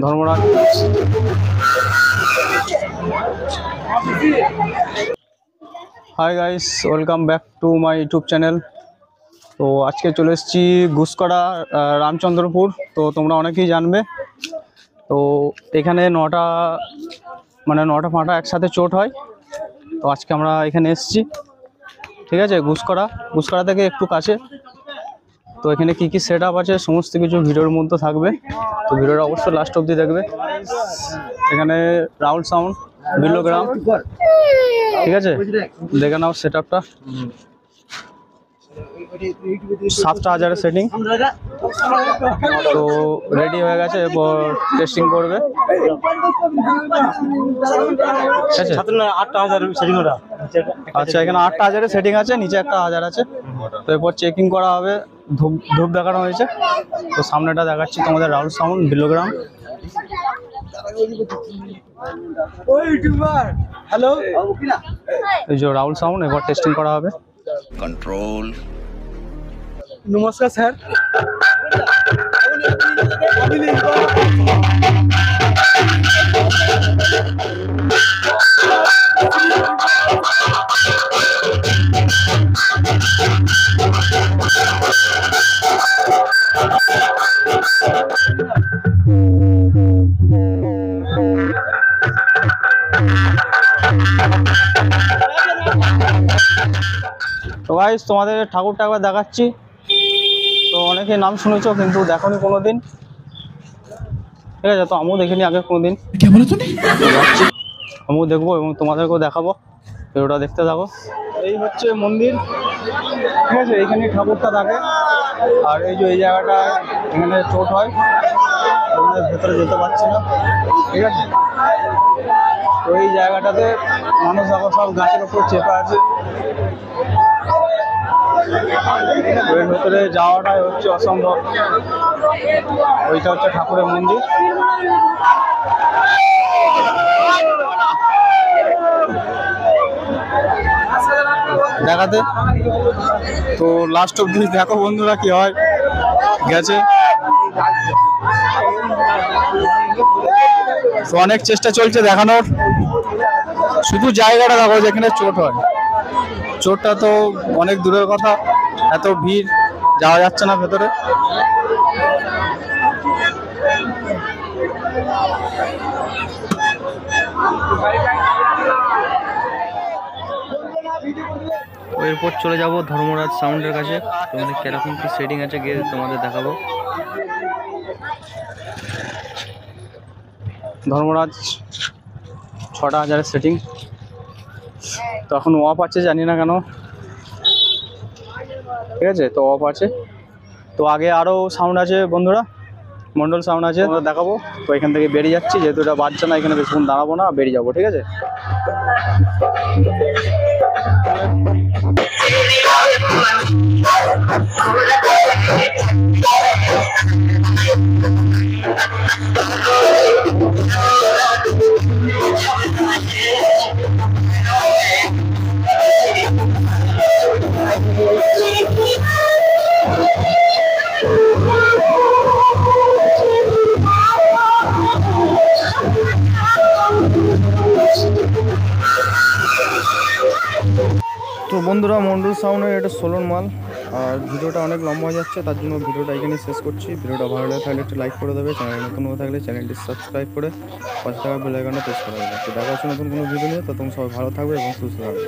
Dharmaraj. Hi guys, welcome back to my YouTube channel. তো আজকে চলে এসেছি গুসকরা রামচন্দ্রপুর। তো তোমরা অনেকেই জানবে। তো এখানে নটা ফাঁটা একসাথে চোট হয়। তো আজকে আমরা এখানে এসেছি, ঠিক আছে। গুসকরা থেকে একটু কাছে। তো এখানে কি কি সেট আপ আছে সমস্ত কিছু ভিডিওর মধ্যে থাকবে। তো ভিডিওটা অবশ্যই লাস্ট অবধি দেখবে। এখানে রাহুল সাউন্ড বিলোগ্রাম, ঠিক আছে। দেখে নাও সেট আপটা। 7000 সেটিং। তো রেডি হয়ে গেছে, এরপর টেস্টিং করবে, ঠিক আছে। আচ্ছা, এখানে 8000 সেটিং আছে, নিচে একটা 1000 আছে। তো এরপর চেকিং করা হবে। ধূপ দেখানো হয়েছে। তো সামনেটা দেখাচ্ছি তোমাদের, রাহুল সাউন্ড বিলোগ্রাম। এই যে রাহুল সাউন্ড, এবার টেস্টিং করা হবে। कंट्रोल। নমস্কার স্যার। তো গাইস, তোমাদের ঠাকুরটা একবার দেখাচ্ছি। তো অনেকে নাম শুনেছো কিন্তু দেখোনি কোনোদিন, ঠিক আছে। তো আমিও দেখিনি আগে কোনোদিন, আমিও দেখবো এবং তোমাদেরকেও দেখাবো। ভিডিওটা দেখতে থাকো। এই হচ্ছে মন্দির, ঠিক আছে। এইখানে ঠাকুরটা থাকে। আর এই যে এই জায়গাটা, এখানে চোট হয়, ভেতরে যেতে পারছি না, ঠিক আছে। তো এই জায়গাটাতে মানুষ দেখো সব গাছের ওপর চেপে আছে। এর ভেতরে যাওয়াটাই হচ্ছে অসম্ভব। ওইটা হচ্ছে ঠাকুরের মন্দির। দেখাতে তো লাস্ট অব্দি দেখো বন্ধুরা, কি হয়। গেছে তো অনেক চেষ্টা চলছে দেখানোর। শুধু জায়গাটা দেখো যেখানে চোট হয়। চোটটা তো অনেক দূরের কথা, এত ভিড়, যাওয়া যাচ্ছে না ভেতরে। এরপর চলে যাব ধর্মরাজ সাউন্ডের কাছে। তোমাদের কিরকম কি সেটিং আছে গিয়ে তোমাদের দেখাবো। ধর্মরাজ 6000 সেটিং। তো এখন অফ আছে, জানি না কেন, ঠিক আছে। তো অফ আছে। তো আগে আরও সাউন্ড আছে বন্ধুরা, মন্ডল সাউন্ড আছে, আমরা দেখাবো। তো এখান থেকে বেরিয়ে যাচ্ছি, যেহেতু এটা বাজছে না, এখানে বেশিক্ষণ দাঁড়াবো না, বেরিয়ে যাবো, ঠিক আছে। তো বন্ধুরা, মন্ডল সাউন্ডের এটা 16 মাল। আর ভিডিওটা অনেক লম্বা হয়ে যাচ্ছে, তার জন্য ভিডিওটা এখানে শেষ করছি। ভিডিওটা ভালো লাগে থাকলে একটু লাইক করে দেবে, চ্যানেল নতুন হয়ে থাকলে চ্যানেলটি সাবস্ক্রাইব করে পাশে থাকা বেল আইকনটা প্রেস করে দেবে। তো দেখা হচ্ছে নতুন কোনো ভিডিও নিয়ে। তো তোমরা সবাই ভালো থাকবে এবং সুস্থ থাকবে।